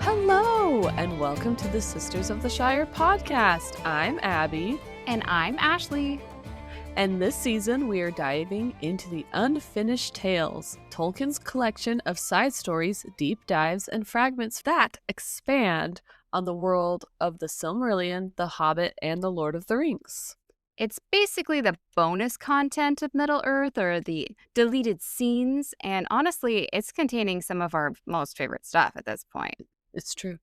Hello, and welcome to the Sisters of the Shire podcast. I'm Abby. And I'm Ashley. And this season, we are diving into the Unfinished Tales, Tolkien's collection of side stories, deep dives, and fragments that expand on the world of the Silmarillion, The Hobbit, and The Lord of the Rings. It's basically the bonus content of Middle-earth, or the deleted scenes, and honestly, it's containing some of our most favorite stuff at this point. It's true.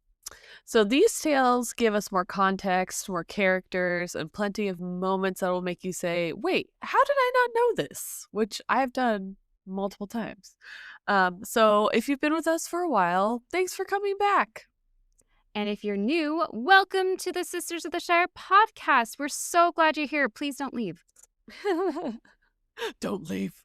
So these tales give us more context, more characters, and plenty of moments that will make you say, wait, how did I not know this? Which I've done multiple times. So if you've been with us for a while, thanks for coming back. And if you're new, welcome to the Sisters of the Shire podcast. We're so glad you're here. Please don't leave. Don't leave.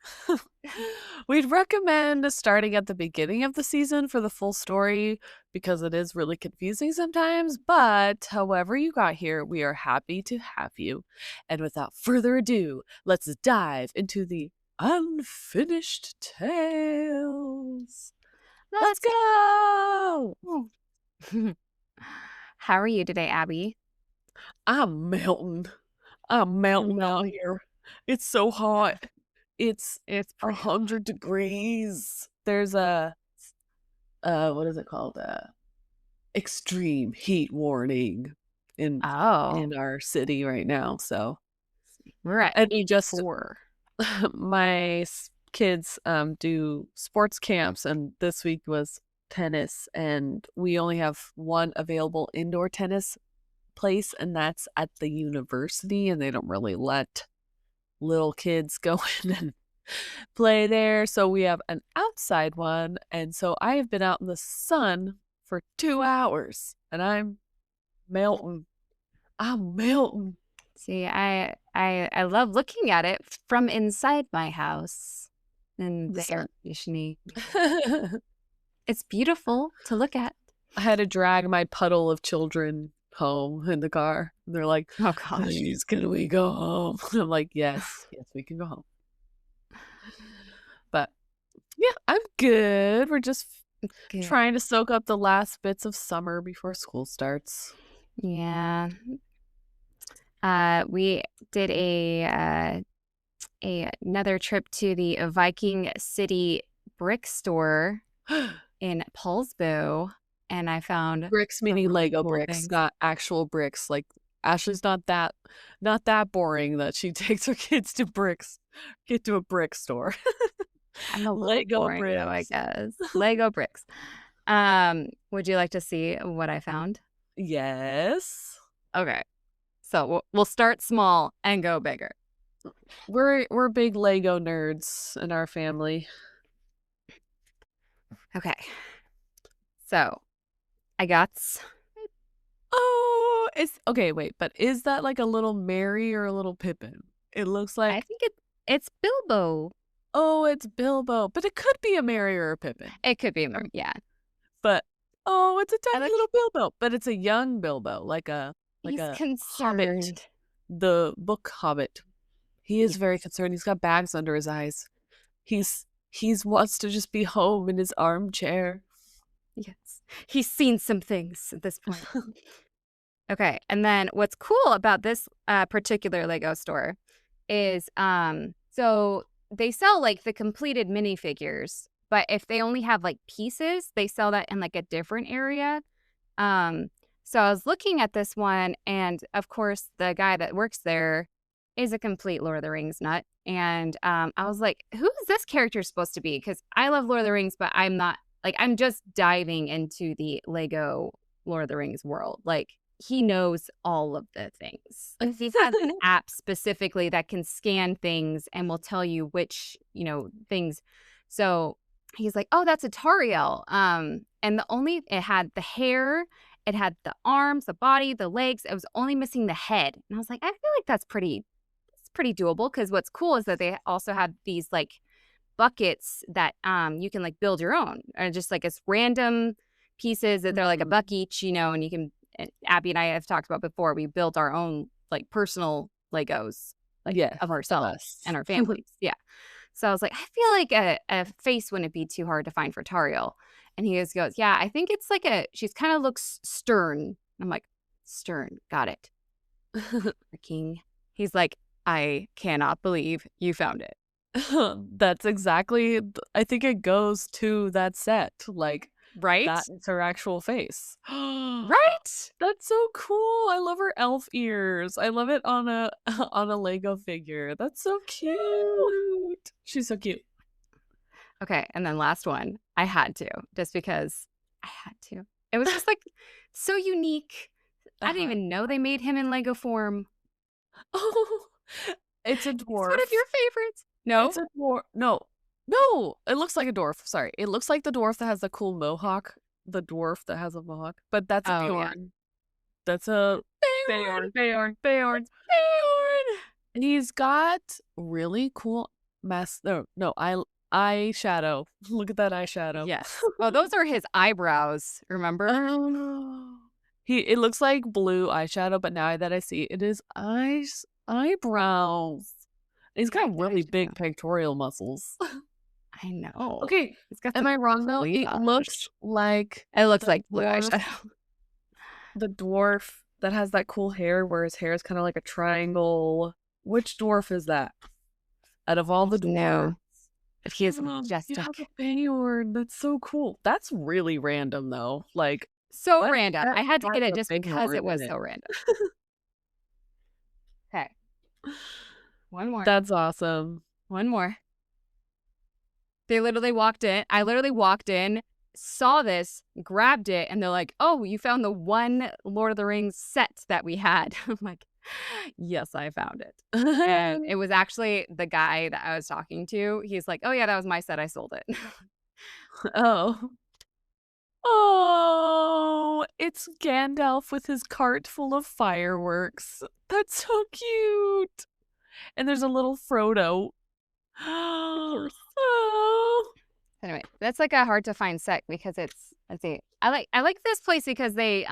We'd recommend starting at the beginning of the season for the full story because it is really confusing sometimes, but however you got here, we are happy to have you. And without further ado, let's dive into the Unfinished Tales. Let's go! How are you today, Abby? I'm melting out here. It's so hot. It's 100 degrees. There's a what is it called? Extreme heat warning in our city right now. So we're at and just 4. My kids do sports camps, and this week was tennis, and we only have one available indoor tennis place, and that's at the university, and they don't really let little kids go in and play there, so we have an outside one. And so I have been out in the sun for 2 hours, and I'm melting. See, I love looking at it from inside my house and the air conditioning. It's beautiful to look at. I had to drag my puddle of children home in the car. They're like, oh gosh, please, can we go home? I'm like, yes, we can go home. But yeah, I'm good. We're just trying to soak up the last bits of summer before school starts. Yeah. We did another trip to the Viking City brick store in Paulsbo. And I found bricks, meaning Lego bricks, not actual bricks. Like Ashley's not that boring that she takes her kids to get to a brick store. I'm a Lego boring, bricks, though, I guess. Lego bricks. Would you like to see what I found? Yes. Okay. So we'll start small and go bigger. We're big Lego nerds in our family. Okay. So I got. Oh, it's okay. Wait, but is that like a little Merry or a little Pippin? It looks like. I think it's Bilbo. Oh, it's Bilbo, but it could be a Merry or a Pippin. It could be a Merry, yeah. But it's a tiny little Bilbo, but it's a young Bilbo, he's a concerned. Hobbit, the book Hobbit. He is very concerned. He's got bags under his eyes. He's wants to just be home in his armchair. Yes. He's seen some things at this point. Okay. And then what's cool about this particular Lego store is so they sell like the completed minifigures, but if they only have like pieces, they sell that in like a different area. So I was looking at this one, and of course the guy that works there is a complete Lord of the Rings nut. And I was like, who is this character supposed to be? Because I love Lord of the Rings, but I'm not. Like, I'm just diving into the Lego Lord of the Rings world. Like, he knows all of the things. Like, he has an app specifically that can scan things and will tell you which, things. So he's like, oh, that's a Tariel. And it had the hair, it had the arms, the body, the legs. It was only missing the head. And I was like, I feel like that's pretty doable. Because what's cool is that they also have these, like, buckets that you can like build your own, or just like as random pieces that they're like a buck each, and you can. Abby and I have talked about before. We built our own like personal Legos, of ourselves and our families. Yeah. So I was like, I feel like a face wouldn't be too hard to find for Tariel. And he just goes, yeah, I think it's like she's kind of looks stern. I'm like, stern. Got it. The king. He's like, I cannot believe you found it. That's exactly, I think it goes to that set. Like, Right? that's her actual face. Right? That's so cool. I love her elf ears. I love it on a on a Lego figure. That's so cute. She's so cute. Okay, and then last one. I had to, just because I had to. It was just like so unique. I didn't even know they made him in Lego form. Oh, it's a It's dwarf. one of your favorites. No? It's a dwarf. No. No, it looks like a dwarf. Sorry. It looks like the dwarf that has the cool mohawk. The dwarf that has a mohawk. But that's a Oh, Bjorn. yeah. That's a Beorn. Bjorn. Beorn. He's got really cool eyeshadow. Look at that eyeshadow. Yes. Oh, those are his eyebrows, remember? It looks like blue eyeshadow, but now that I see it is eyebrows. He's got really big pectoral muscles. I know. Okay, am I wrong though? It looks like blue eyeshadow. The dwarf that has that cool hair where his hair is kind of like a triangle. Which dwarf is that? Out of all the dwarves. No. If he is majestic. You have a Beorn. That's so cool. That's really random though. Like, so random. I had to get it just because it was so random. Okay. One more. That's awesome. One more. They literally walked in. I literally walked in, saw this, grabbed it, and they're like, oh, you found the one Lord of the Rings set that we had. I'm like, yes, I found it. And it was actually the guy that I was talking to. He's like, oh, yeah, that was my set. I sold it. Oh. Oh, it's Gandalf with his cart full of fireworks. That's so cute. And there's a little Frodo. Oh. Anyway, that's like a hard to find set because it's, let's see. I like this place because they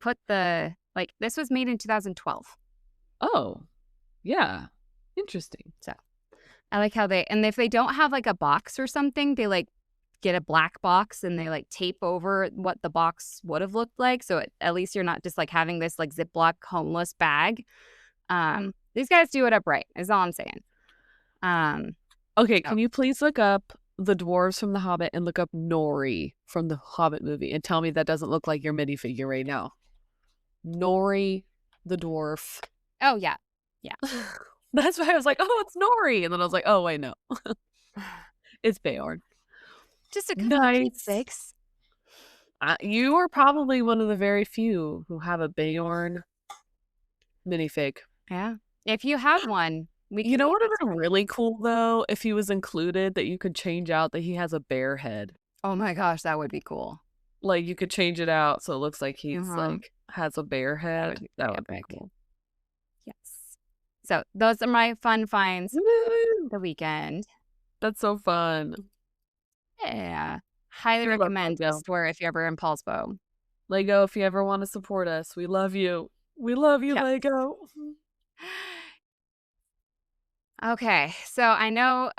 put the, like, this was made in 2012. Oh. Yeah. Interesting. So I like how and if they don't have like a box or something, they like get a black box and they like tape over what the box would have looked like. So at least you're not just like having this like Ziploc homeless bag. These guys do it up right, is all I'm saying. Okay, can you please look up the dwarves from The Hobbit and look up Nori from the Hobbit movie and tell me that doesn't look like your minifigure right now? Nori, the dwarf. Oh, yeah. Yeah. That's why I was like, oh, it's Nori. And then I was like, oh, wait, no. It's Beorn. Just a couple of six. You are probably one of the very few who have a Beorn minifig. Yeah. If you have one, you know what would have been really cool though? If he was included, that you could change out that he has a bear head. Oh my gosh, that would be cool. Like you could change it out so it looks like he's like has a bear head. That would be cool. Yes. So those are my fun finds the weekend. That's so fun. Yeah. Highly recommend this store if you're ever in Paulsbo. Lego, if you ever want to support us, we love you. We love you, Lego. Okay, so I know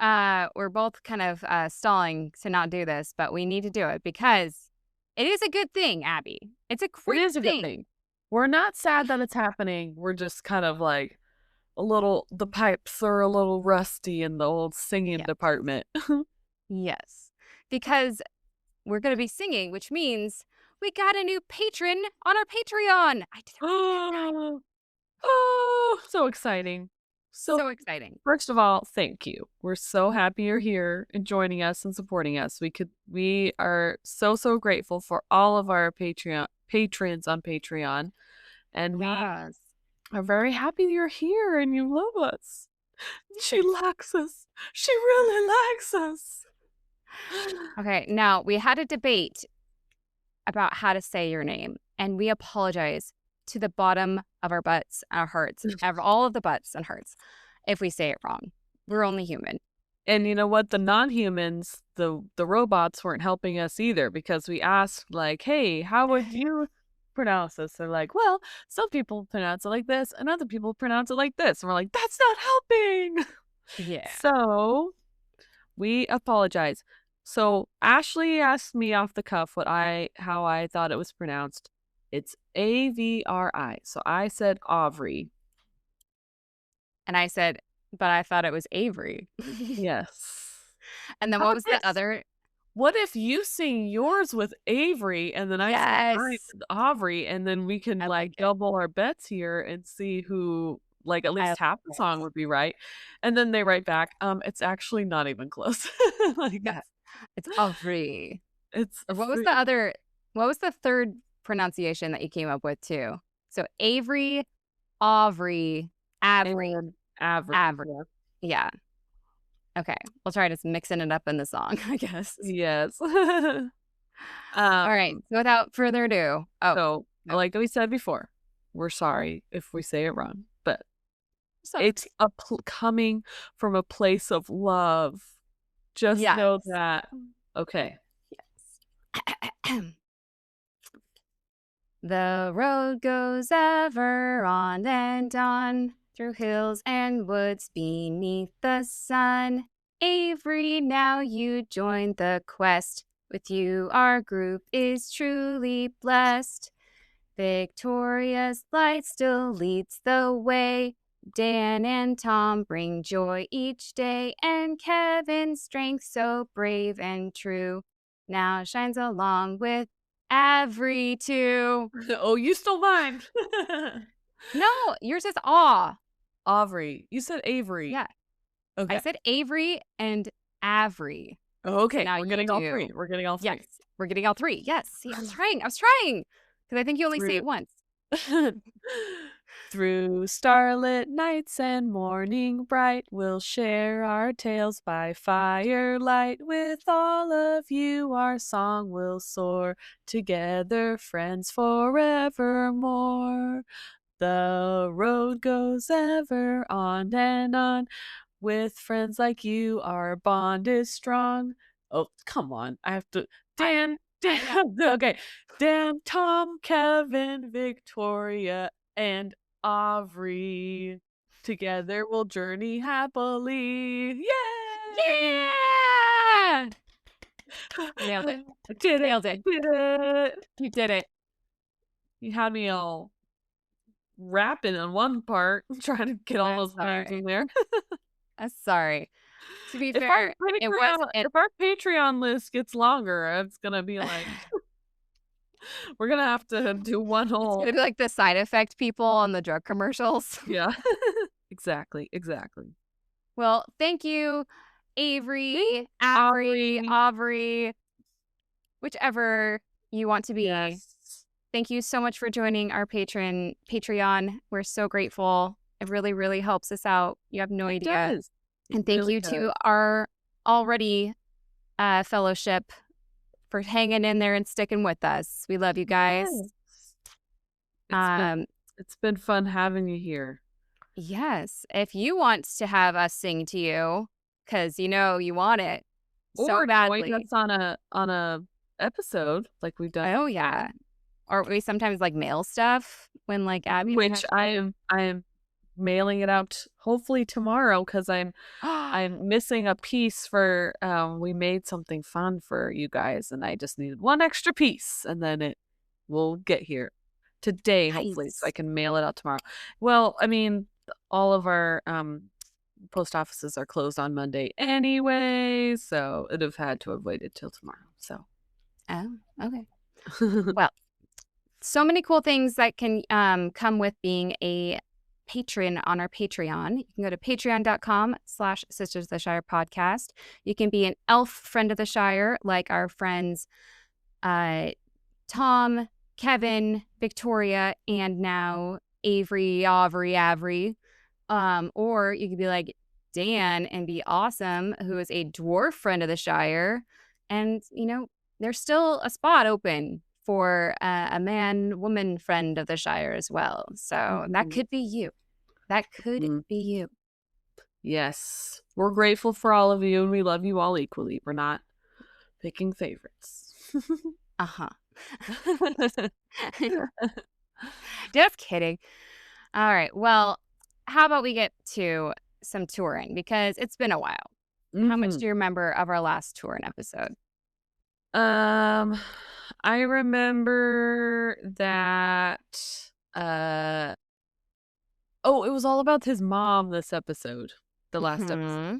we're both kind of stalling to not do this, but we need to do it because it is a good thing, Abby. It's a great thing. Good thing. We're not sad that it's happening. We're just kind of like the pipes are a little rusty in the old singing department. Yes, because we're going to be singing, which means we got a new patron on our Patreon. I did it. Oh, so exciting. So exciting. First of all, thank you. We're so happy you're here and joining us and supporting us. We are so grateful for all of our patrons on Patreon. And we are very happy you're here and you love us. She likes us. She really likes us. Okay, now we had a debate about how to say your name, and we apologize to the bottom of our butts, our hearts, of all of the butts and hearts, if we say it wrong. We're only human. And you know what? The non-humans, the robots weren't helping us either because we asked like, hey, how would you pronounce this? They're like, well, some people pronounce it like this and other people pronounce it like this. And we're like, that's not helping. Yeah. So we apologize. So Ashley asked me off the cuff how I thought it was pronounced. It's Avri. So I said Aubrey. And I said, but I thought it was Avery. Yes. And then what was the other? What if you sing yours with Avery and then I sing mine Yes. with Aubrey, and then we can I like it. double our bets here and see who like at I least like half the it. song would be right. And then they write back, it's actually not even close. Like Yeah. It's Avery. it's Or what was the other? What was the third pronunciation that you came up with too? So Avery, Aubrey, Avery, and average. Avery. Yeah. Okay. We'll try just mixing it up in the song, I guess. Yes. All right. So without further ado. Oh, So, no. like we said before, we're sorry if we say it wrong, but Sorry. it's coming from a place of love. Just know Yes. that. Okay. Yes. The road goes ever on and on, through hills and woods beneath the sun. Avery, now you join the quest. With you, our group is truly blessed. Victoria's light still leads the way. Dan and Tom bring joy each day, and Kevin's strength so brave and true now shines along with Avery too. Oh, you stole mine. No, yours is awe. Aubrey. You said Avery. Yeah, I Okay. said Avery and Avery. Okay. Now We're you getting all do. three. We're getting all three. Yes, we're getting all three. Yes, see, I was trying. Because I think you only say it once. Through starlit nights and morning bright, we'll share our tales by firelight. With all of you, our song will soar, together, friends forevermore. The road goes ever on and on. With friends like you, our bond is strong. Oh, come on. I have to. Dan. Okay. Dan, Tom, Kevin, Victoria, and Aubrey. Together we'll journey happily. Yay! Yeah! Nailed it. Did it. Nailed it. Did it. You did it. You had me all rapping on one part, trying to get all those names in there. Sorry. To be If fair, it was if our Patreon list gets longer, it's gonna be like we're gonna have to do one it's whole. gonna be like the side effect people on the drug commercials. Yeah. Exactly. Well, thank you, Avery, Aubrey. Aubrey, whichever you want to be. Yes. Thank you so much for joining our Patreon. We're so grateful. It really, really helps us out. You have no idea. Does. And thank really you does. to our already fellowship for hanging in there and sticking with us. We love you guys. Yes. It's been fun having you here. Yes. If you want to have us sing to you, because you know you want it so badly. Join us on a episode like we've done. Oh yeah. Or we sometimes like mail stuff when like Abby. Which I am mailing it out hopefully tomorrow because I'm missing a piece for we made something fun for you guys and I just needed one extra piece and then it will get here today hopefully so I can mail it out tomorrow. Well, I mean all of our post offices are closed on Monday anyway, so it'd have had to have waited till tomorrow. So okay. Well, so many cool things that can come with being a patron on our Patreon. You can go to patreon.com/Sisters of the Shire podcast. You can be an elf friend of the Shire, like our friends Tom, Kevin, Victoria, and now Avery. Or you could be like Dan and be awesome, who is a dwarf friend of the Shire. And, you know, there's still a spot open for a man-woman friend of the Shire as well. So that could be you. That could be you. Yes. We're grateful for all of you and we love you all equally. We're not picking favorites. Uh-huh. Just kidding. All right. Well, how about we get to some touring because it's been a while. How much Hmm. do you remember of our last Turin episode? Um, I remember that. Uh, oh, it was all about his mom this episode, the last episode, Hmm.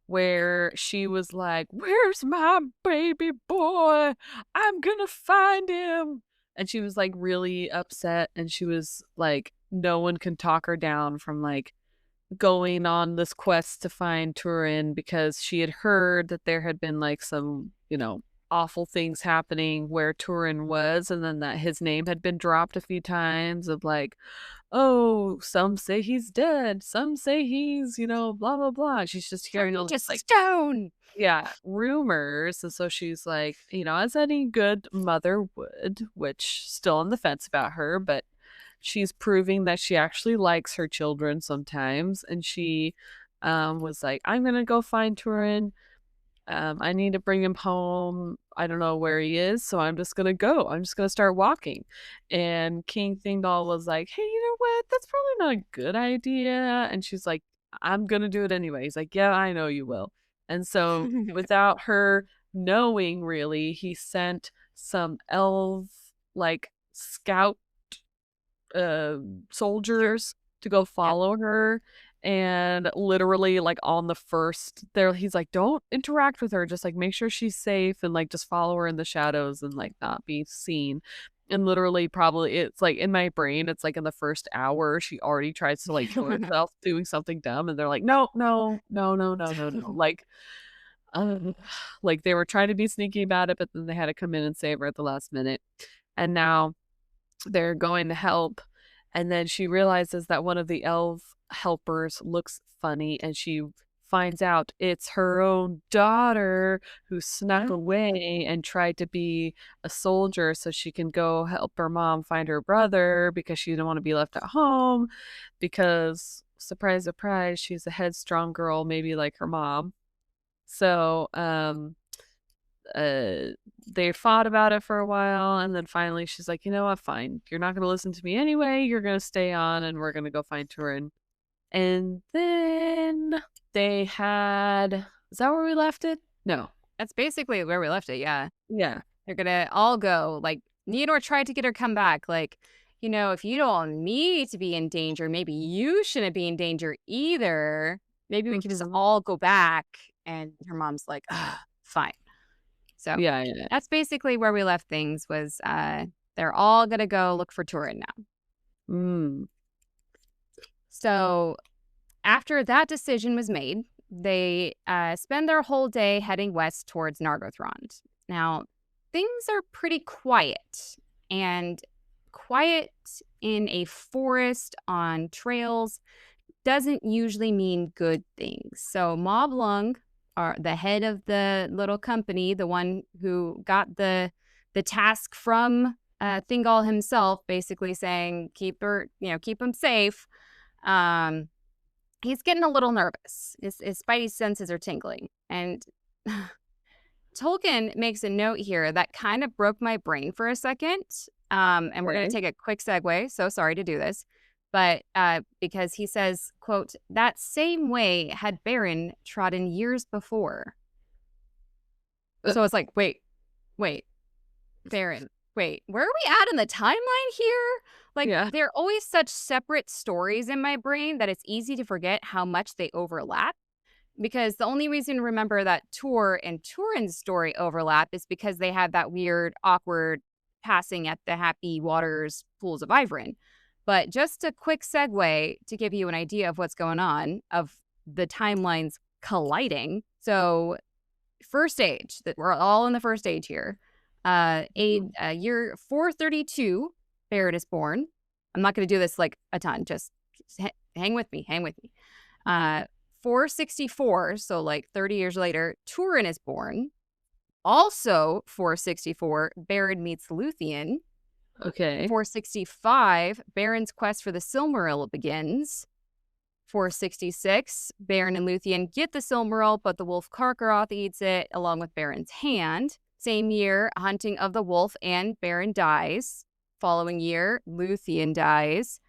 where she was like, "Where's my baby boy? I'm gonna find him." And she was like really upset, and she was like, no one can talk her down from like going on this quest to find Turin because she had heard that there had been like some, awful things happening where Turin was, and then that his name had been dropped a few times of like, oh, some say he's dead, some say he's, blah blah blah. She's just hearing Turn all to these like, stone. yeah, rumors. And so she's like, as any good mother would, which still on the fence about her, but she's proving that she actually likes her children sometimes. And she was like, I'm going to go find Turin. I need to bring him home. I don't know where he is, so I'm just gonna go. I'm just gonna start walking. And King Thingol was like, "Hey, you know what? That's probably not a good idea." And she's like, "I'm gonna do it anyway." He's like, "Yeah, I know you will." And so, without her knowing, really, he sent some elf like scout uh, Sure. soldiers to go Yep. follow her, and literally like on the first there he's like, don't interact with her, just like make sure she's safe and like just follow her in the shadows and like not be seen. And literally probably it's like in my brain it's like in the first hour she already tries to like kill herself doing something dumb, and they're like, no, no, no, no, no, no, no, like like they were trying to be sneaky about it, but then they had to come in and save her at the last minute. And now they're going to help, and then she realizes that one of the elf helpers looks funny, and she finds out it's her own daughter who snuck away and tried to be a soldier so she can go help her mom find her brother because she didn't want to be left at home, because surprise surprise she's a headstrong girl, maybe like her mom. So uh they fought about it for a while, and then finally she's like, you know what, fine, you're not gonna listen to me anyway, you're gonna stay on and we're gonna go find Turin. And then they had, is that where we left it? No. That's basically where we left it. Yeah. Yeah. They're gonna all go. Like, Nienor tried to get her come back. Like, if you don't want me to be in danger, maybe you shouldn't be in danger either. Maybe we could just Hmm. all go back. And her mom's like, fine. So Yeah, yeah. that's basically where we left things. Was they're all gonna go look for Turin now. Mm. So after that decision was made, they spend their whole day heading west towards Nargothrond. Now, things are pretty quiet, and quiet in a forest on trails doesn't usually mean good things. So, Mablung, are the head of the little company, the one who got the task from Thingol himself, basically saying keep him safe. Um, he's getting a little nervous. His spidey senses are tingling. And Tolkien makes a note here that kind of broke my brain for a second. And we're going to Okay. take a quick segue. So sorry to do this. But because he says, quote, that same way had Beren trodden years before. Uh, So it's like, wait, Beren, wait, where are we at in the timeline here? Like, yeah. they're always such separate stories in my brain that it's easy to forget how much they overlap. Because the only reason to remember that Tor and Turin's story overlap is because they had that weird, awkward passing at the Happy Waters pools of Ivrin. But just a quick segue to give you an idea of what's going on, of the timelines colliding. So, first age, that we're all in the first age here. Year 432, Barrett is born. I'm not going to do this like a ton. Just hang with me. Hang with me. Uh, 464, so like 30 years later, Turin is born. Also 464, Beren meets Luthien. Okay. 465, Beren's quest for the Silmaril begins. 466, Beren and Luthien get the Silmaril, but the wolf Karkaroth eats it along with Beren's hand. Same year, hunting of the wolf and Beren dies. Following year, Luthien dies.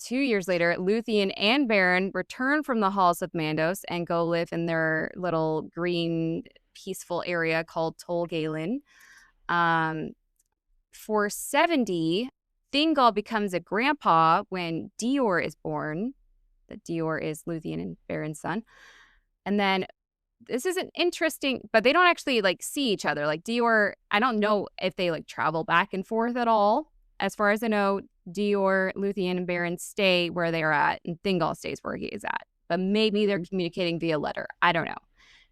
2 years later, Luthien and Beren return from the halls of Mandos and go live in their little green, peaceful area called Tol Galen. 470, Thingol becomes a grandpa when Dior is born. That Dior is Luthien and Beren's son. And then this is an interesting, but they don't actually like see each other. Like Dior, I don't know if they like travel back and forth at all. As far as I know, Dior, Luthien, and Beren stay where they are at, and Thingol stays where he is at. But maybe they're communicating via letter. I don't know.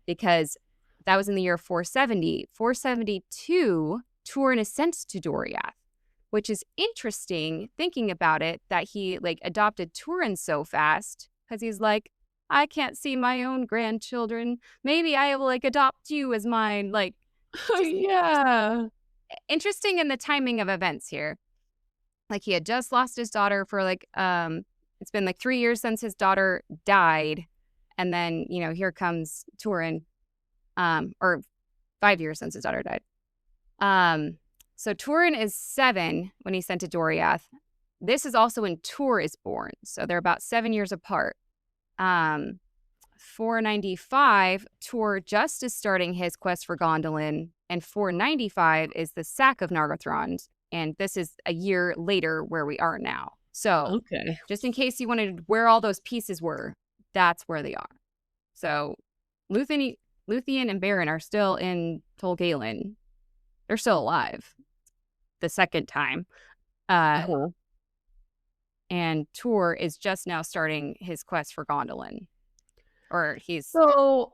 Because that was in the year 470. 472, Turin is sent to Doriath, which is interesting thinking about it, that he like adopted Turin so fast because he's like, I can't see my own grandchildren. Maybe I will like adopt you as mine. Like, just Yeah. interesting in the timing of events here. Like he had just lost his daughter for like it's been like 3 years since his daughter died, and then here comes Turin, or 5 years since his daughter died. So Turin is 7 when he's sent to Doriath. This is also when Tur is born, so they're about 7 years apart. 495, Tur just is starting his quest for Gondolin, and 495 is the sack of Nargothrond, and this is a year later where we are now. So, Okay. just in case you wanted where all those pieces were, that's where they are. So, Luthien and Beren are still in Tol Galen. They're still alive. The second time. And Tur is just now starting his quest for Gondolin. Or he's So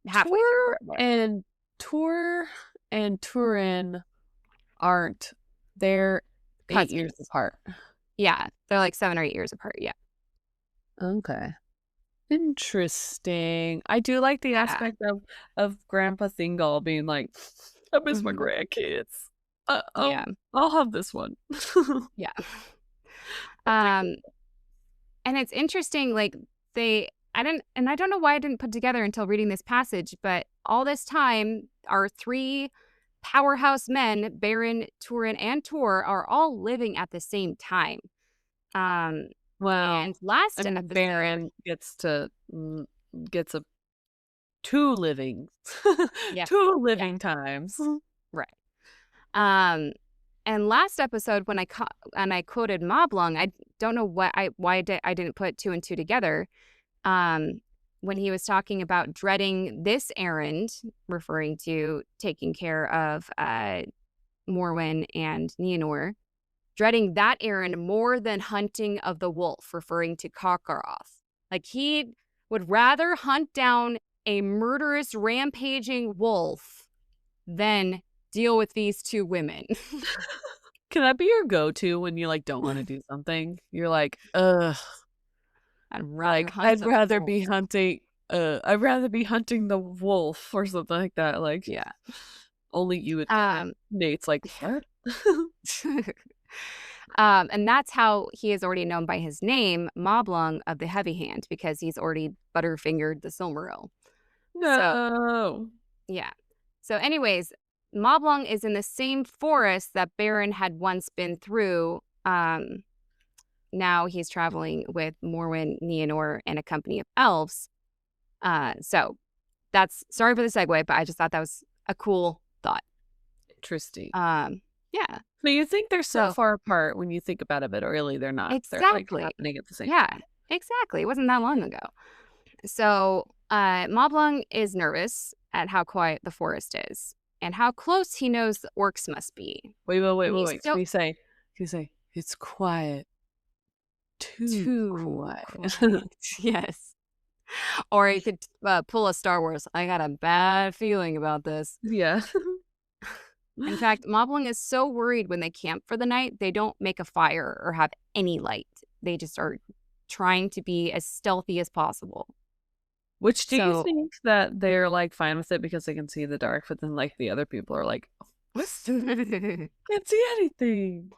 halfway through. Tur and Turin aren't, they're 8 years Cousins. apart. Yeah, they're like 7 or 8 years apart. Yeah. Okay. Interesting. I do like the aspect of Grandpa Thingol being like, I miss my grandkids. Yeah. I'll have this one. Yeah. And it's interesting, like I don't know why I didn't put together until reading this passage, but all this time, our 3 powerhouse men, Beren, Turin, and Tur, are all living at the same time. Wow. And last episode, Beren gets a 2 living, yeah, 2 living times. right. And last episode, when I quoted Mablung, I don't know why I didn't put 2 and 2 together. When he was talking about dreading this errand, referring to taking care of Morwen and Nienor, dreading that errand more than hunting of the wolf, referring to Karkaroth. Like he would rather hunt down a murderous, rampaging wolf than deal with these 2 women. Can that be your go-to when you like don't want to do something? You're like, ugh. I'd rather be hunting the wolf or something like that. Like, yeah. Only you would. Nate's like, what? And that's how he is already known by his name, Mablung of the Heavy Hand, because he's already butterfingered the Silmaril. No. So, yeah. So anyways, Mablung is in the same forest that Beren had once been through. Now he's traveling with Morwen, Nienor, and a company of elves. So that's, sorry for the segue, but I just thought that was a cool thought. Interesting. Yeah. So you think they're so far apart when you think about it, but really they're not. Exactly. They're like happening at the same time. time. Exactly. It wasn't that long ago. So Mablung is nervous at how quiet the forest is and how close he knows the orcs must be. Wait. Can you say, it's quiet. Too quiet. Yes. Or you could pull a Star Wars. I got a bad feeling about this. Yeah. In fact, Mablung is so worried when they camp for the night, they don't make a fire or have any light. They just are trying to be as stealthy as possible. Which do you think that they're like fine with it because they can see in the dark, but then like the other people are like, can't see anything.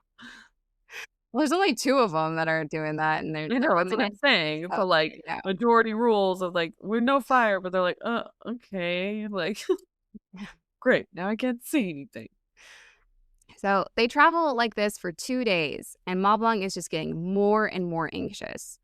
Well, there's only 2 of them that are doing that, and they're. I know that's what I'm saying. But like majority rules of like we're no fire, but they're like, okay, like great. Now I can't see anything. So they travel like this for 2 days, and Mablung is just getting more and more anxious.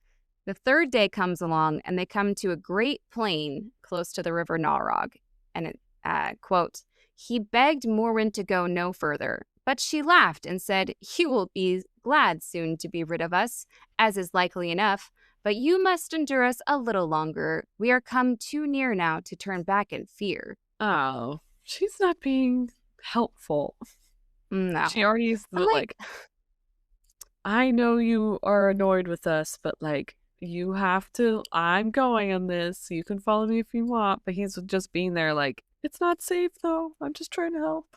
The third day comes along, and they come to a great plain close to the river Narog. And it, quote, he begged Morwen to go no further, but she laughed and said, you will be glad soon to be rid of us, as is likely enough, but you must endure us a little longer. We are come too near now to turn back in fear. Oh, she's not being helpful. No. She already is I'm like, like, I know you are annoyed with us, but like, you have to. I'm going on this. You can follow me if you want. But he's just being there, like, it's not safe though. I'm just trying to help.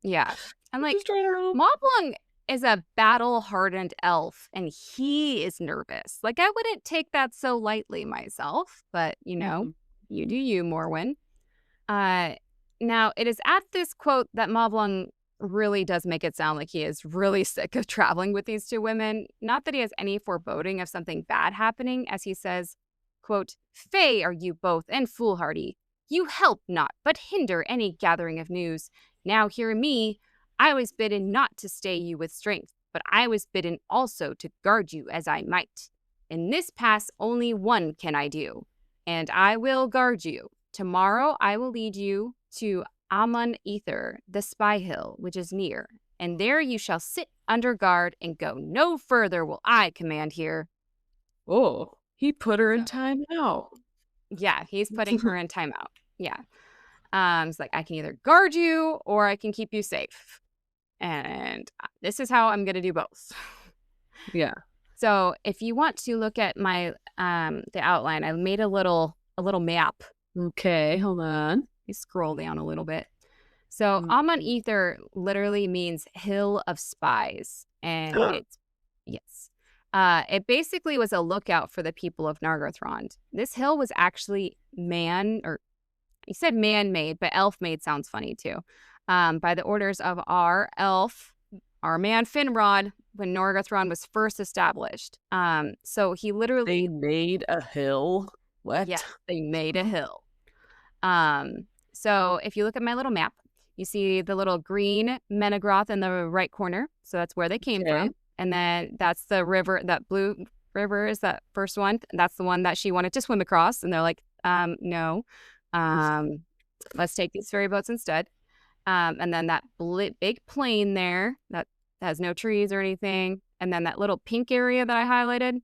yeah. I'm I'm like, just trying to help. Mablung is a battle-hardened elf, and he is nervous. Like, I wouldn't take that so lightly myself, but, Mhm. you do you, Morwen. Uh, Now, it is at this quote that Mablung really does make it sound like he is really sick of traveling with these two women. Not that he has any foreboding of something bad happening, as he says, quote, Fey are you both, and foolhardy. You help not, but hinder any gathering of news. Now hear me. I was bidden not to stay you with strength, but I was bidden also to guard you as I might. In this pass only one can I do, and I will guard you. Tomorrow I will lead you to Amon Ether, the spy hill, which is near, and there you shall sit under guard and go no further will I command here. Oh, he put her in So, time out. yeah, he's putting her in timeout. Yeah. It's like, I can either guard you or I can keep you safe. And this is how I'm going to do both. Yeah. So if you want to look at my the outline, I made a little map. Okay, hold on. You scroll down a little bit. So Mm. Amon Ether literally means hill of spies. And it's, yes. It basically was a lookout for the people of Nargothrond. This hill was actually you said man-made, but elf-made sounds funny too. By the orders of our elf, our man Finrod, when Nargothrond was first established. So he literally, They made a hill. yeah, What? they made a hill. So if you look at my little map, you see the little green Menegroth in the right corner. So that's where they came Okay. from. And then that's the river, that blue river is that first one. That's the one that she wanted to swim across. And they're like, no, let's take these ferry boats instead. And then that big plain there that has no trees or anything. And then that little pink area that I highlighted,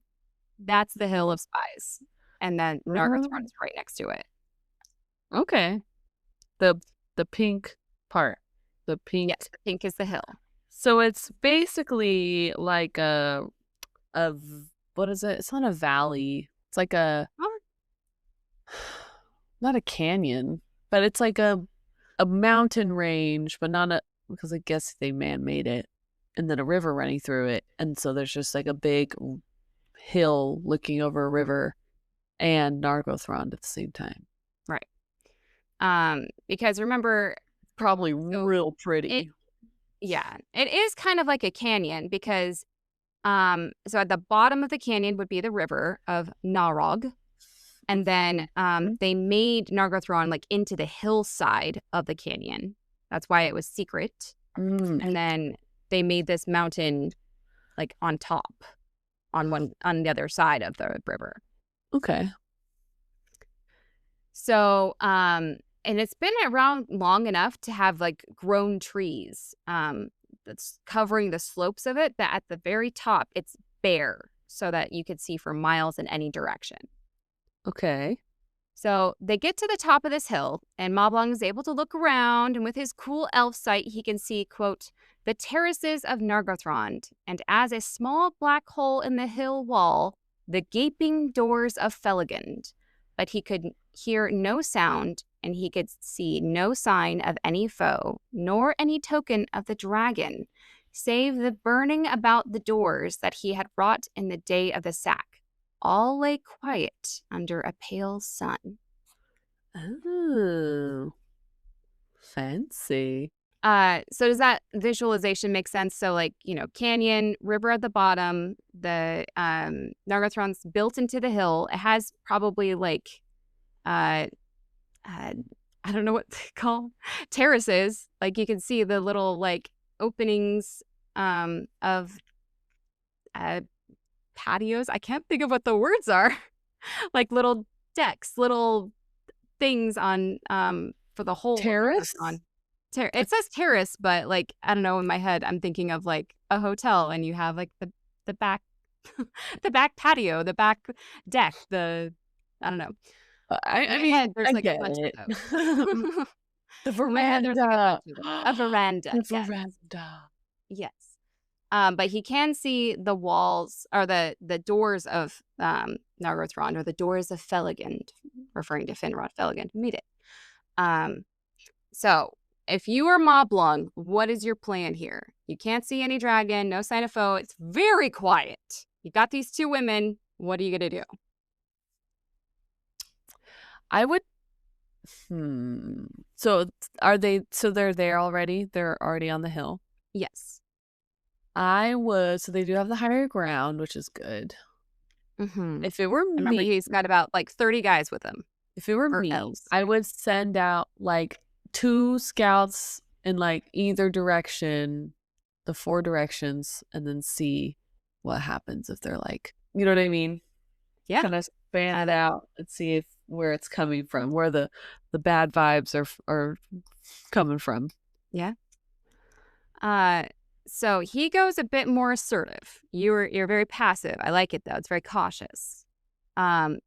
that's the Hill of Spies. And then Nargothrond is right next to it. Okay. The pink part. The pink. Yes, the pink is the hill. So it's basically like what is it? It's not a valley. It's like not a canyon, but it's like a mountain range, but not because I guess they man-made it, and then a river running through it, and so there's just like a big hill looking over a river and Nargothrond at the same time. Right. Because remember, Probably real pretty. It is kind of like a canyon because so at the bottom of the canyon would be the river of Narog. And then they made Nargothrond like into the hillside of the canyon. That's why it was secret. And then they made this mountain like on top on the other side of the river. Okay. So and it's been around long enough to have like grown trees that's covering the slopes of it, but at the very top it's bare so that you could see for miles in any direction. Okay. So they get to the top of this hill, and Mablung is able to look around, and with his cool elf sight, he can see, quote, the terraces of Nargothrond, and as a small black hole in the hill wall, the gaping doors of Felagund. But he could hear no sound, and he could see no sign of any foe, nor any token of the dragon, save the burning about the doors that he had wrought in the day of the sack. All lay quiet under a pale sun. Oh, fancy. So does that visualization make sense? So like, canyon, river at the bottom, the Nargothrond's built into the hill. It has probably like, I don't know what they call terraces. Like you can see the little like openings of patios. I can't think of what the words are. Like little decks, little things on for the whole Terrace? Nargothrond. It says terrace, but like I don't know, in my head I'm thinking of like a hotel and you have like the back the back patio, the back deck, the I don't know. In I my mean, head there's I like a get bunch it. of those. The In my head there's like a bunch veranda. of those. A veranda, The yes. veranda. Yes. But he can see the walls or the doors of Nargothrond or the doors of Felagund, referring to Finrod Felagund, who made it. So if you are Mablung, what is your plan here? You can't see any dragon, no sign of foe. It's very quiet. You got these two women. What are you gonna do? I would. So are they? So they're there already. They're already on the hill. Yes. I would. So they do have the higher ground, which is good. Mm-hmm. If it were And remember, me, he's got about like 30 guys with him. if it were Or me, elves. I would send out like 2 scouts in like either direction, the 4 directions, and then see what happens if they're like, you know what I mean? Yeah. Kind of span it out and see if where it's coming from, where the bad vibes are coming from. Yeah. So he goes a bit more assertive. You're very passive. I like it though. It's very cautious.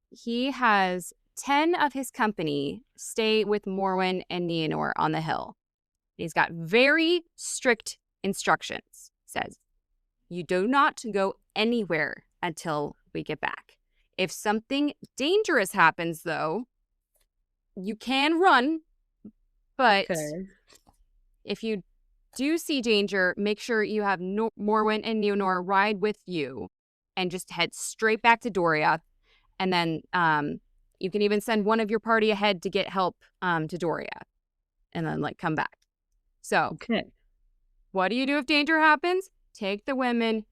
He has 10 of his company stay with Morwen and Nienor on the hill. He's got very strict instructions. Says, you do not go anywhere until we get back. If something dangerous happens, though, you can run, but if you do see danger, make sure you have Morwen and Nienor ride with you and just head straight back to Doriath. And then you can even send one of your party ahead to get help to Doriath and then like come back. So what do you do if danger happens? Take the women,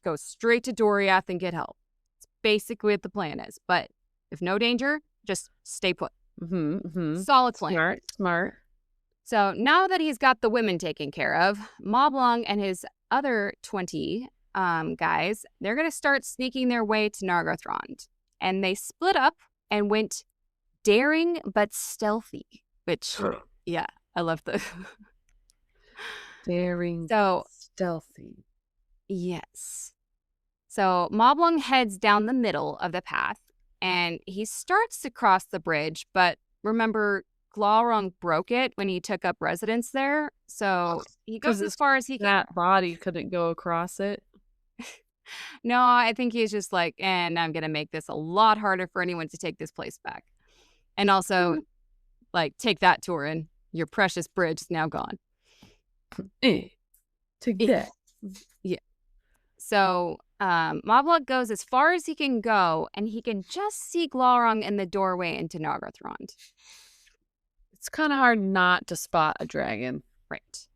go straight to Doriath and get help. It's basically what the plan is. But if no danger, just stay put. Solid plan. Smart. So now that he's got the women taken care of, Mablung and his other 20 guys, they're going to start sneaking their way to Nargothrond. And they split up and went daring but stealthy, which, yeah, I love the... Daring, stealthy. Yes. So Mablung heads down the middle of the path, and he starts to cross the bridge, but remember, Glaurung broke it when he took up residence there, so he goes as far as he can. That body couldn't go across it. No, I think he's just like, and I'm going to make this a lot harder for anyone to take this place back. And also, like, take that, Turin. Your precious bridge is now gone. Take that. Yeah. So Mablung goes as far as he can go, and he can just see Glaurung in the doorway into Nargothrond. It's kind of hard not to spot a dragon. Right.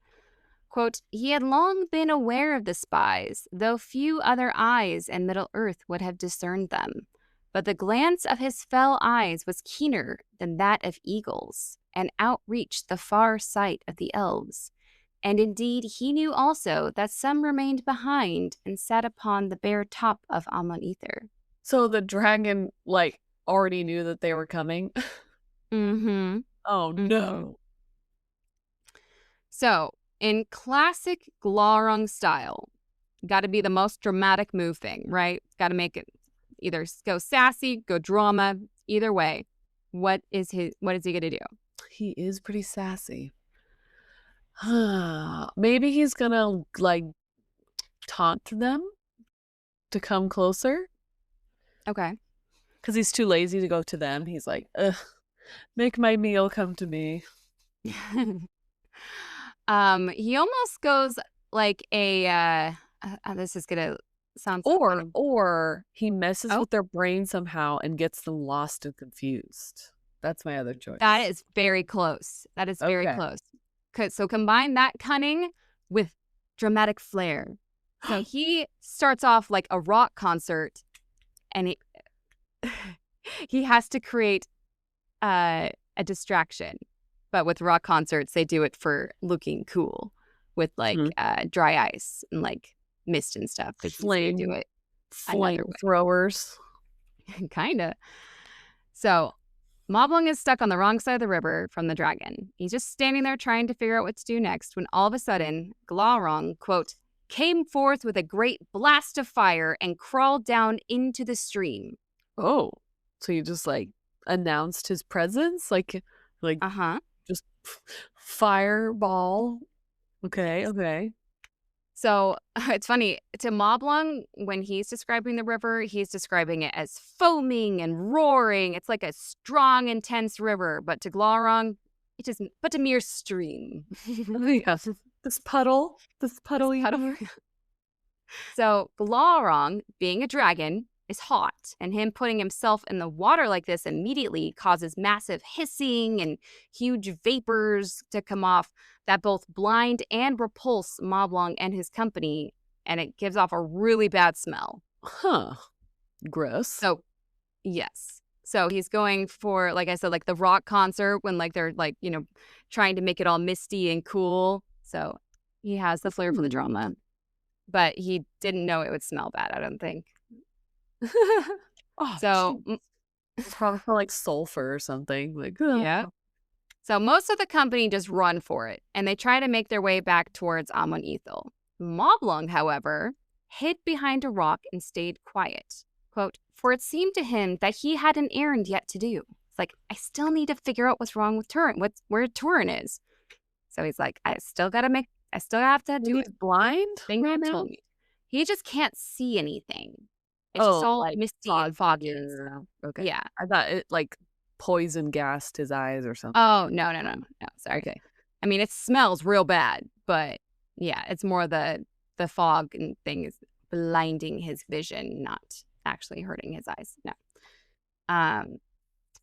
Quote, he had long been aware of the spies, though few other eyes in Middle-earth would have discerned them. But the glance of his fell eyes was keener than that of eagles, and outreached the far sight of the elves. And indeed he knew also that some remained behind and sat upon the bare top of Amon Ether. So the dragon, like, already knew that they were coming? Mm-hmm. Oh, no. So, in classic Glaurung style, got to be the most dramatic move thing, right? Got to make it either go sassy, go drama, either way. What is he going to do? He is pretty sassy. Maybe he's going to, like, taunt them to come closer. Okay. Because he's too lazy to go to them. He's like, ugh, make my meal come to me. He almost goes like a this is gonna sound or he messes with their brain somehow and gets them lost and confused. That's my other choice. That is very close. That is very close. So combine that cunning with dramatic flair. So he starts off like a rock concert, and he has to create a distraction. But with rock concerts, they do it for looking cool, with like Hmm. dry ice and like mist and stuff because he's gonna do it another Flamethrowers. way. Kind of. So Mablung is stuck on the wrong side of the river from the dragon. He's just standing there trying to figure out what to do next when all of a sudden, Glaurung, quote, came forth with a great blast of fire and crawled down into the stream. Oh, so you just like announced his presence, like Uh-huh. just fireball. Okay, okay. So it's funny, to Mablung, when he's describing the river, he's describing it as foaming and roaring. It's like a strong, intense river. But to Glaurung, it is but a mere stream. Yeah, this puddle, this puddly Puddle. So Glaurung, being a dragon, is hot, and him putting himself in the water like this immediately causes massive hissing and huge vapors to come off that both blind and repulse Mablung and his company, and it gives off a really bad smell. Huh. Gross. So, yes. So he's going for, like I said, like the rock concert when like they're like, trying to make it all misty and cool. So he has the flair for the drama, but he didn't know it would smell bad, I don't think. Oh, So, it's probably for like sulfur or something. Like, ugh. yeah. So most of the company just run for it, and they try to make their way back towards Amon Ethel. Moblung, however, hid behind a rock and stayed quiet. Quote, for it seemed to him that he had an errand yet to do. It's like, I still need to figure out what's wrong with Turin, where Turin is. So he's like, I still have to do He's it. blind Thing right you now. told me. He just can't see anything. It's just all like misty and foggy. Okay. Yeah. I thought it like poison gassed his eyes or something. Oh, no. Sorry. Okay. I mean, it smells real bad, but yeah, it's more the fog and thing is blinding his vision, not actually hurting his eyes. No.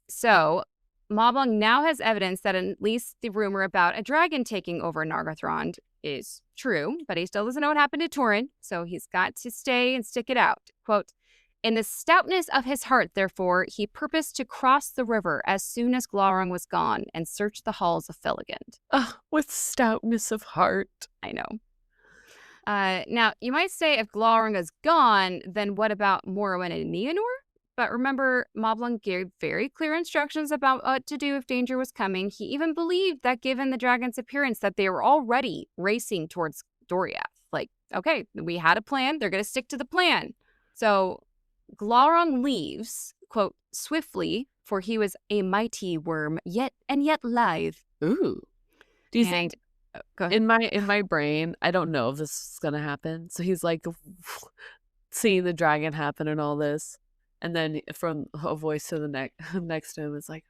So Mablung now has evidence that at least the rumor about a dragon taking over Nargothrond is true, but he still doesn't know what happened to Turin, so he's got to stay and stick it out. Quote, in the stoutness of his heart, therefore, he purposed to cross the river as soon as Glaurung was gone and search the halls of Felagund. With stoutness of heart. I know. Now, you might say if Glaurung is gone, then what about Morwen and Nienor? But remember, Mablung gave very clear instructions about what to do if danger was coming. He even believed that given the dragon's appearance that they were already racing towards Doriath. Like, okay, we had a plan. They're going to stick to the plan. So Glaurung leaves, quote, swiftly, for he was a mighty worm, yet lithe. Ooh. Do you And think go ahead. in my brain, I don't know if this is gonna happen. So he's like seeing the dragon happen and all this. And then from a voice to the next to him is like,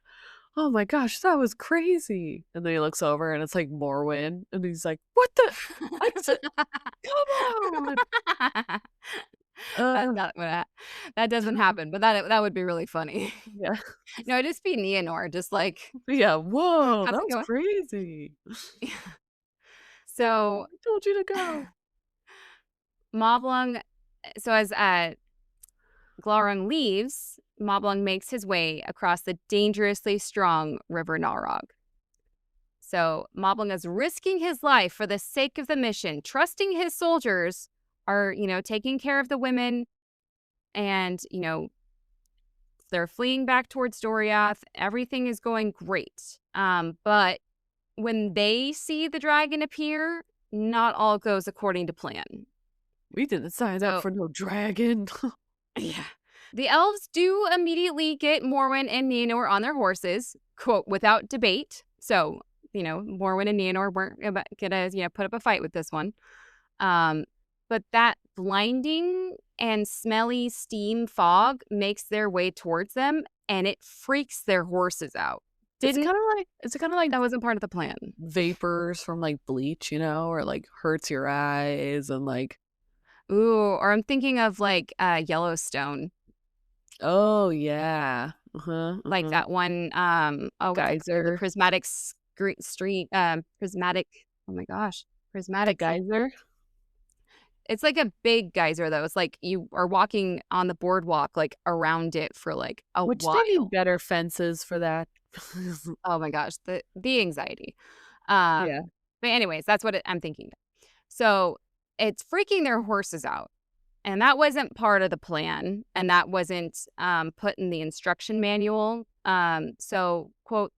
oh my gosh, that was crazy. And then he looks over and it's like Morwen. And he's like, what the? I said, come on. That's not what that doesn't happen, but that would be really funny. Yeah. No, it'd just be Nienor, just like, Yeah. Whoa, how's that it was going? crazy. So I told you to go. Mablung, so as Glaurung leaves, Mablung makes his way across the dangerously strong River Narog. So Mablung is risking his life for the sake of the mission, trusting his soldiers are, taking care of the women, and, they're fleeing back towards Doriath. Everything is going great. But when they see the dragon appear, not all goes according to plan. We didn't sign up for no dragon. Yeah. The elves do immediately get Morwen and Nienor on their horses, quote, without debate. So, Morwen and Nienor weren't gonna, put up a fight with this one. But that blinding and smelly steam fog makes their way towards them, and it freaks their horses out. It's kind of like That wasn't part of the plan. vapors from like bleach, or like hurts your eyes and like. Ooh, or I'm thinking of like Yellowstone. Oh yeah. Like that one Geyser. the prismatic prismatic, oh my gosh, prismatic Geyser. It's like a big geyser though. It's like you are walking on the boardwalk like around it for like a Which while. they need better fences for that. Oh my gosh, the anxiety. Yeah. But anyways, that's what I'm thinking. So it's freaking their horses out. And that wasn't part of the plan. And that wasn't put in the instruction manual. So, quote,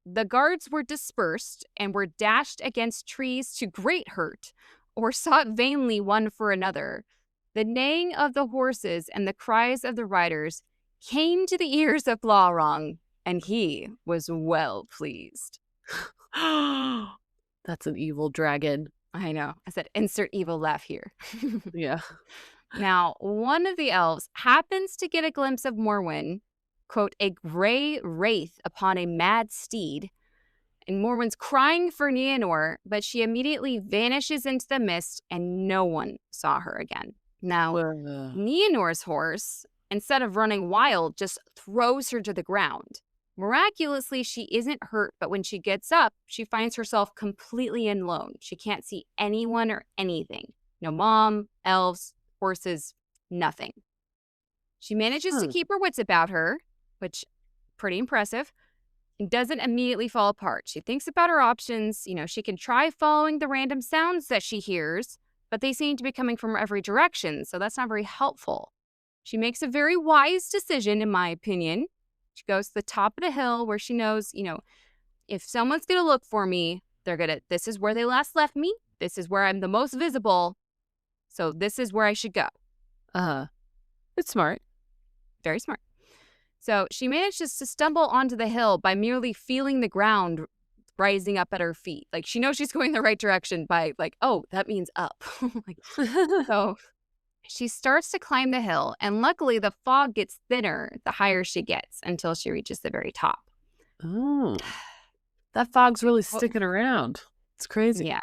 the guards were dispersed and were dashed against trees to great hurt, or sought vainly one for another. The neighing of the horses and the cries of the riders came to the ears of Glaurung, and he was well pleased. That's an evil dragon. I know. I said, insert evil laugh here. Yeah. Now, one of the elves happens to get a glimpse of Morwen, quote, a gray wraith upon a mad steed. And Morwen's crying for Nienor, but she immediately vanishes into the mist and no one saw her again. Now, Nienor's horse, instead of running wild, just throws her to the ground. Miraculously, she isn't hurt, but when she gets up, she finds herself completely alone. She can't see anyone or anything. No mom, elves, horses, nothing. She manages to keep her wits about her, which pretty impressive, and doesn't immediately fall apart. She thinks about her options. She can try following the random sounds that she hears, but they seem to be coming from every direction, so that's not very helpful. She makes a very wise decision, in my opinion. She goes to the top of the hill where she knows, if someone's going to look for me, this is where they last left me. This is where I'm the most visible. So this is where I should go. It's smart. Very smart. So she manages to stumble onto the hill by merely feeling the ground rising up at her feet. Like, she knows she's going the right direction by, like, oh, that means up. So she starts to climb the hill, and luckily the fog gets thinner the higher she gets until she reaches the very top. Oh, that fog's really sticking around. It's crazy. Yeah.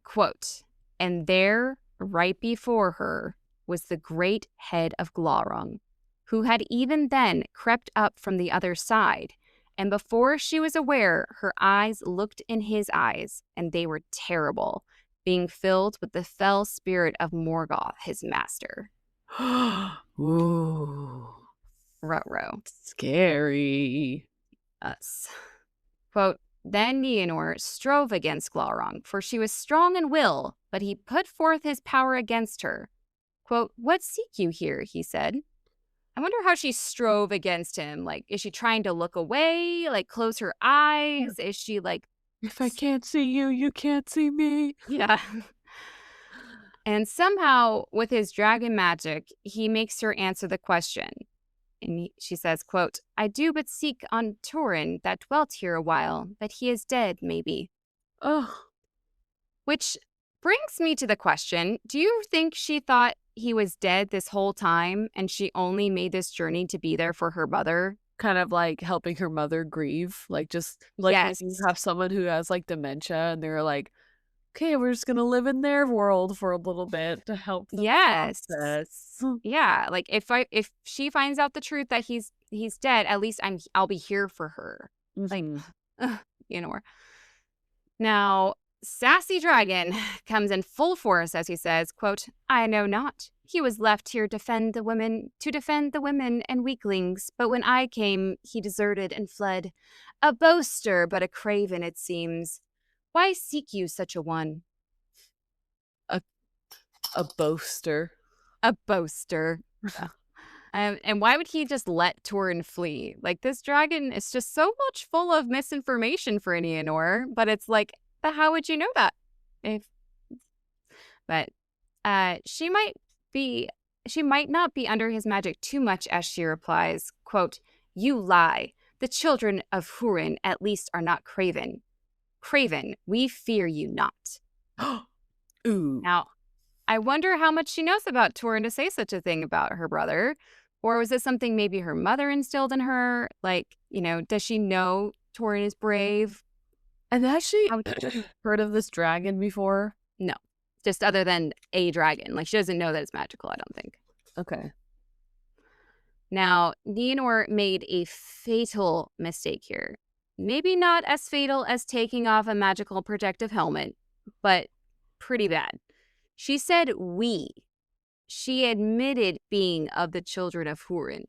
Quote, and there, right before her, was the great head of Glaurung, who had even then crept up from the other side, and before she was aware, her eyes looked in his eyes, and they were terrible, being filled with the fell spirit of Morgoth, his master. Ooh. Ruh-roh. Scary. Us. Quote, then Nienor strove against Glaurung, for she was strong in will, but he put forth his power against her. Quote, what seek you here, he said. I wonder how she strove against him. Like, is she trying to look away? Like, close her eyes? Is she like... If I can't see you, you can't see me. Yeah. And somehow, with his dragon magic, he makes her answer the question. And she says, quote, I do but seek on Turin that dwelt here a while, but he is dead, maybe. Oh. Which brings me to the question, do you think she thought he was dead this whole time and she only made this journey to be there for her mother? Kind of like helping her mother grieve. Like, just like yes. when you have someone who has like dementia and they're like, okay, we're just gonna live in their world for a little bit to help them process. Yeah, like if she finds out the truth that he's dead, at least I'll be here for her. Mm-hmm. Like, Now, Sassy Dragon comes in full force as he says, quote, I know not. He was left here to defend the women and weaklings, but when I came, he deserted and fled. A boaster, but a craven, it seems. Why seek you such a one? A boaster. A boaster. Yeah. And why would he just let Turin flee? Like, this dragon is just so much full of misinformation for Nienor, but it's like, but how would you know that? But she might not be under his magic too much, as she replies, quote, you lie. The children of Hurin at least are not craven. Craven, we fear you not. Ooh. Now, I wonder how much she knows about Turin to say such a thing about her brother. Or was it something maybe her mother instilled in her? Like, does she know Turin is brave? And has she heard of this dragon before? No. Just other than a dragon. Like, she doesn't know that it's magical, I don't think. Okay. Now, Nienor made a fatal mistake here. Maybe not as fatal as taking off a magical protective helmet, but pretty bad. She said we. She admitted being of the children of Hurin.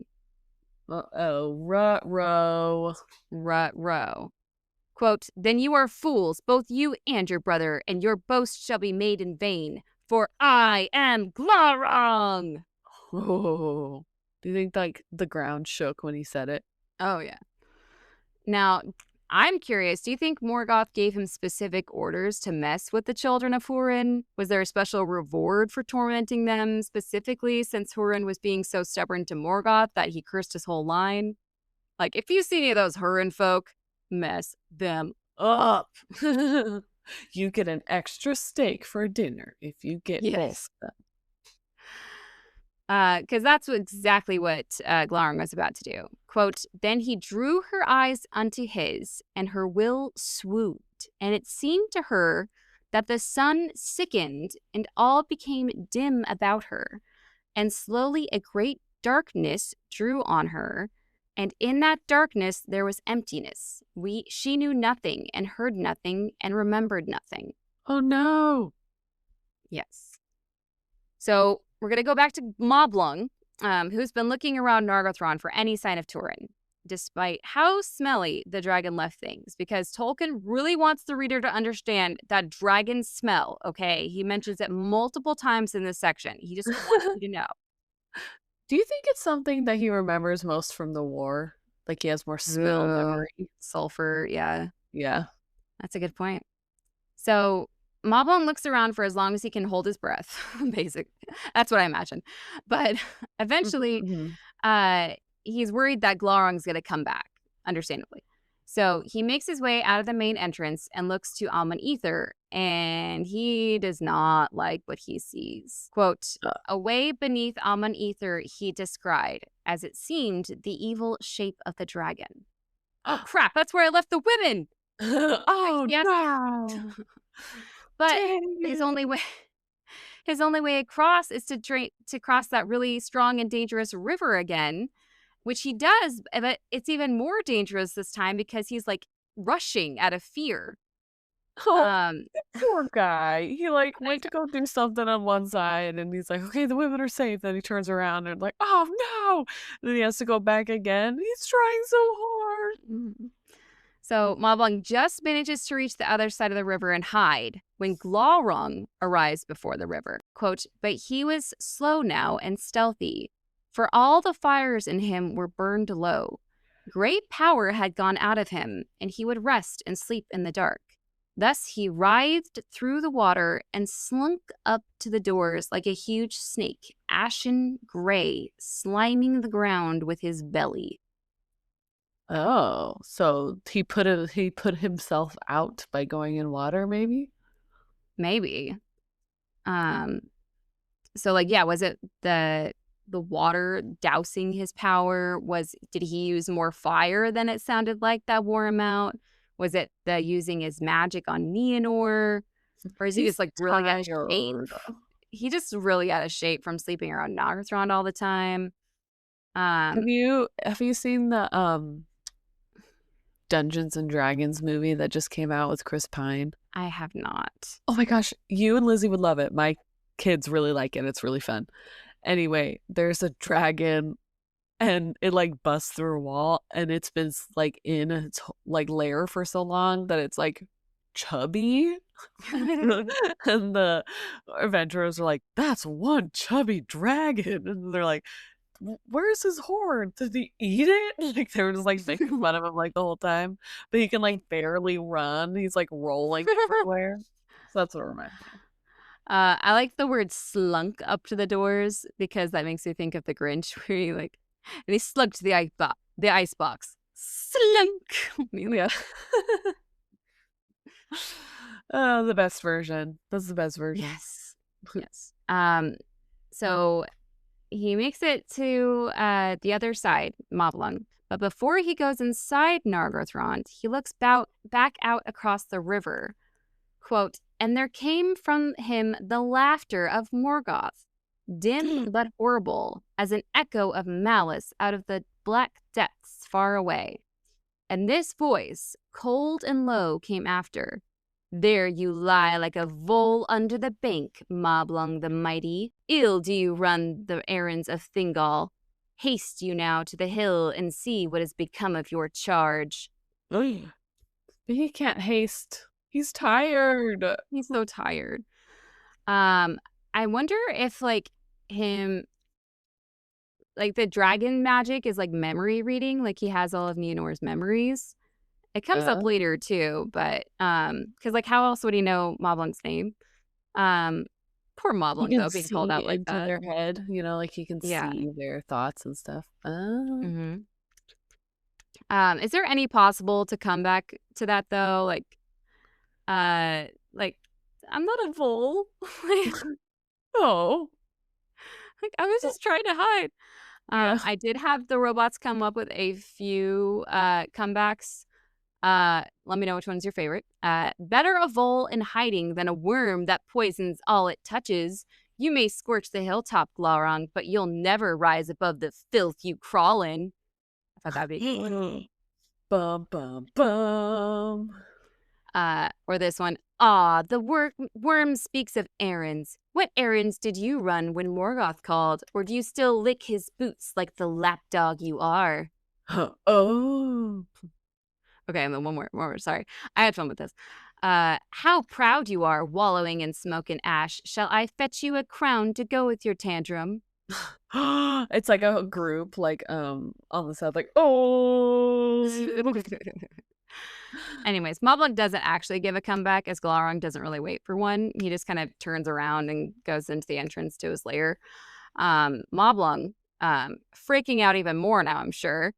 Uh-oh. Ruh-roh. Ruh-roh. Quote, then you are fools, both you and your brother, and your boast shall be made in vain, for I am Glaurung. Oh, do you think like the ground shook when he said it? Oh, yeah. Now, I'm curious, do you think Morgoth gave him specific orders to mess with the children of Hurin? Was there a special reward for tormenting them specifically since Hurin was being so stubborn to Morgoth that he cursed his whole line? Like, if you see any of those Hurin folk, mess them up. You get an extra steak for dinner if you get Yes. both. Because that's exactly what Glaurung was about to do. Quote, then he drew her eyes unto his, and her will swooned, and it seemed to her that the sun sickened, and all became dim about her, and slowly a great darkness drew on her, and in that darkness there was emptiness. She knew nothing, and heard nothing, and remembered nothing. Oh no. Yes. So we're going to go back to Mablung, who's been looking around Nargothrond for any sign of Turin, despite how smelly the dragon left things, because Tolkien really wants the reader to understand that dragon smell, okay? He mentions it multiple times in this section. He just wants you to know. Do you think it's something that he remembers most from the war? Like he has more smell memory? Sulfur, yeah. Yeah. That's a good point. So Mablung looks around for as long as he can hold his breath, basically. That's what I imagine. But eventually, he's worried that Glaurung's going to come back, understandably. So he makes his way out of the main entrance and looks to Alman Ether, and he does not like what he sees. Quote, away beneath Alman Ether he descried, as it seemed, the evil shape of the dragon. Oh, crap, that's where I left the women! Oh, no! But his only way across is to cross that really strong and dangerous river again, which he does, but it's even more dangerous this time because he's like rushing out of fear. Oh, poor guy. He like went to go do something on one side and he's like, okay, the women are safe. Then he turns around and like, oh no. Then he has to go back again. He's trying so hard. So Mablung just manages to reach the other side of the river and hide when Glaurung arrives before the river. Quote, but he was slow now and stealthy, for all the fires in him were burned low. Great power had gone out of him, and he would rest and sleep in the dark. Thus he writhed through the water and slunk up to the doors like a huge snake, ashen gray, sliming the ground with his belly. Oh, so he put himself out by going in water, maybe? Maybe. So like, yeah, was it the water dousing his power? Did he use more fire than it sounded like that wore him out? Was it the using his magic on Nienor? Or is he just like really out of shape? He just really out of shape from sleeping around Nargothrond all the time. Have you seen the Dungeons and Dragons movie that just came out with Chris Pine? I have not. Oh my gosh, you and Lizzie would love it. My kids really like it. It's really fun. Anyway, there's a dragon and it like busts through a wall and it's been like in its like lair for so long that it's like chubby. And the adventurers are like, that's one chubby dragon. And they're like, where's his horn? Did he eat it? Like they were just like making fun of him like the whole time. But he can like barely run. He's like rolling everywhere. So that's what it reminds me of. I like the word slunk up to the doors because that makes me think of the Grinch where he like, and he slunk to the ice box. Slunk. Yeah. Oh, the best version. That's the best version. Yes. Yes. So he makes it to the other side, Mablung. But before he goes inside Nargothrond, he looks back out across the river. Quote, and there came from him the laughter of Morgoth, dim but horrible, as an echo of malice out of the black depths far away. And this voice, cold and low, came after. There you lie like a vole under the bank, Mablung the mighty. Ill do you run the errands of Thingol. Haste you now to the hill and see what has become of your charge. But he can't haste. He's tired. He's so tired. I wonder if like him like the dragon magic is like memory reading, like he has all of Nienor's memories. It comes up Oh. later too, but because like how else would he know Moblung's name? Um, Poor He Moblung can though being called see out like into that. their head, like he can Yeah. see their thoughts and stuff. Oh. hmm Is there any possible to come back to that though? Uh, like I'm not a vole. Oh. Like I was Well, just trying to hide. yeah. I did have the robots come up with a few comebacks. Let me know which one's your favorite. Better a vole in hiding than a worm that poisons all it touches. You may scorch the hilltop, Glaurung, but you'll never rise above the filth you crawl in. I thought that'd be Bum, bum, bum. or this one. Ah, the worm speaks of errands. What errands did you run when Morgoth called? Or do you still lick his boots like the lapdog you are? Oh. Okay, and then one more. Sorry, I had fun with this. How proud you are, wallowing in smoke and ash. Shall I fetch you a crown to go with your tantrum? It's like a group, like, on the side, like, oh. Anyways, Moblung doesn't actually give a comeback, as Glaurung doesn't really wait for one. He just kind of turns around and goes into the entrance to his lair. Moblung, freaking out even more now, I'm sure.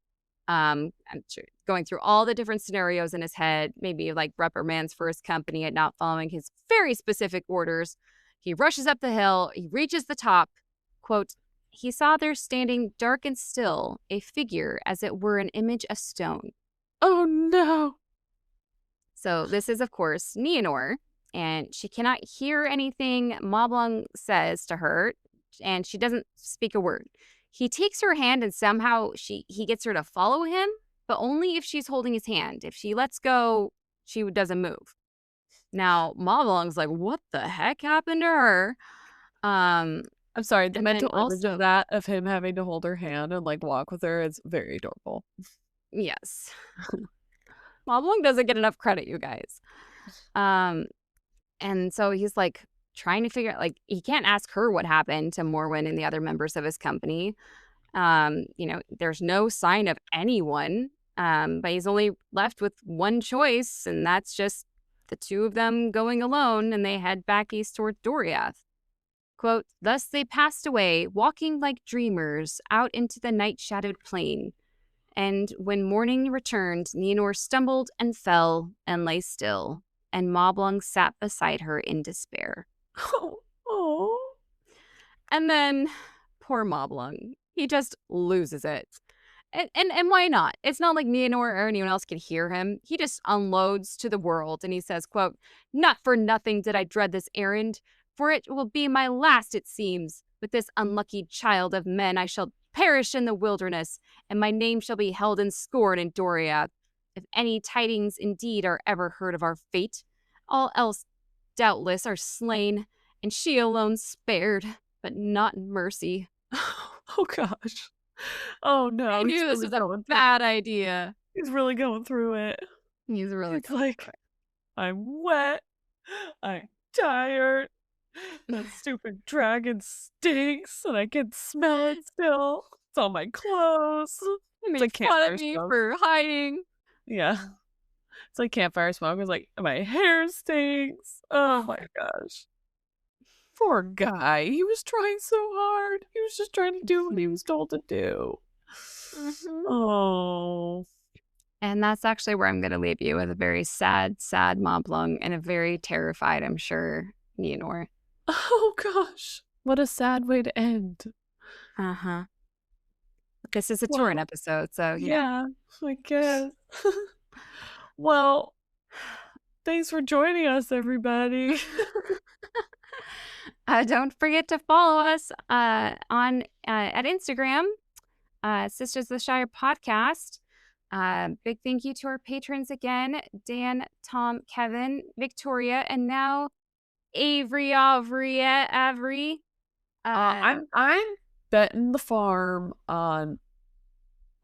I'm sure going through all the different scenarios in his head, maybe like reprimands for his company at not following his very specific orders. He rushes up the hill, he reaches the top. Quote, he saw there standing dark and still, a figure as it were an image of stone. Oh no. So this is, of course, Nienor, and she cannot hear anything Moblung says to her, and she doesn't speak a word. He takes her hand, and somehow he gets her to follow him, but only if she's holding his hand. If she lets go, she doesn't move. Now Moblung's like, "What the heck happened to her?" I'm sorry, the And then mental image of also, that, of him having to hold her hand and, like, walk with her is very adorable. yes, Moblung doesn't get enough credit, you guys. Um, And so he's like trying to figure out, like, he can't ask her what happened to Morwen and the other members of his company. There's no sign of anyone. But he's only left with one choice, and that's just the two of them going alone, and they head back east toward Doriath. Quote, thus they passed away, walking like dreamers out into the night shadowed plain. And when morning returned, Nienor stumbled and fell and lay still, and Moblung sat beside her in despair. Oh. Oh. And then, poor Moblung, he just loses it. And why not? It's not like Nienor or anyone else can hear him. He just unloads to the world, and he says, quote, not for nothing did I dread this errand, for it will be my last, it seems. With this unlucky child of men I shall perish in the wilderness, and my name shall be held in scorn in Doriath. If any tidings indeed are ever heard of our fate, all else doubtless are slain, and she alone spared, but not in mercy. Oh gosh. Oh I no, he's knew this really was a going through bad idea. he's really going through it. He's really He's going like, through I'm wet. I'm tired. it. That stupid dragon stinks and I can smell it still. It's on my clothes. They It's made like fun of campfire me smoke. for hiding. Yeah. It's like campfire smoke. It's like my hair stinks. Oh my gosh. Poor guy. He was trying so hard. He was just trying to do what he was told to do. Mhm. Oh. And that's actually where I'm going to leave you, with a very sad, sad Moblung and a very terrified, I'm sure, Nienor. Oh gosh. What a sad way to end. Uh huh. This is a Turin Well, episode, so yeah, I guess. Well, thanks for joining us, everybody. Don't forget to follow us on at Instagram, Sisters of the Shire podcast. Big thank you to our patrons again: Dan, Tom, Kevin, Victoria, and now Avery. I'm betting the farm on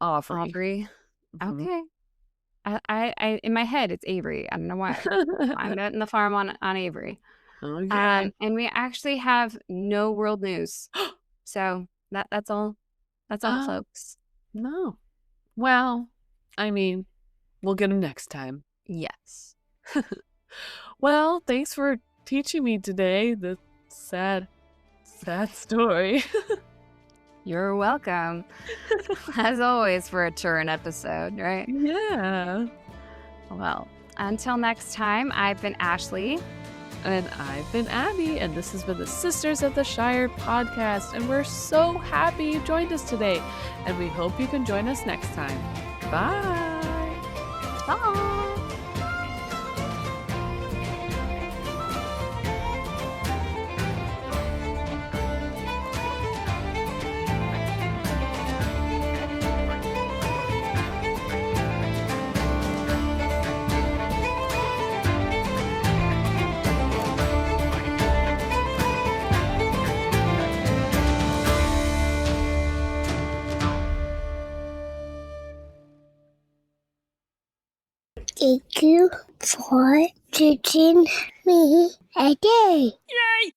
Aubrey. Aubrey. Mhm. Okay. I in my head it's Avery. I don't know why. I'm betting the farm on Avery. Okay. And we actually have no world news. So that's all. That's all, Oh, folks. no. Well, I mean, we'll get them next time. Yes. Well, thanks for teaching me today the sad, sad story. You're welcome. As always for a Turin episode, right? Yeah. Well, until next time, I've been Ashley. And I've been Abby, and this has been the Sisters of the Shire podcast. And we're so happy you joined us today. And we hope you can join us next time. Bye. Bye. Thank you for teaching me a day. Yay!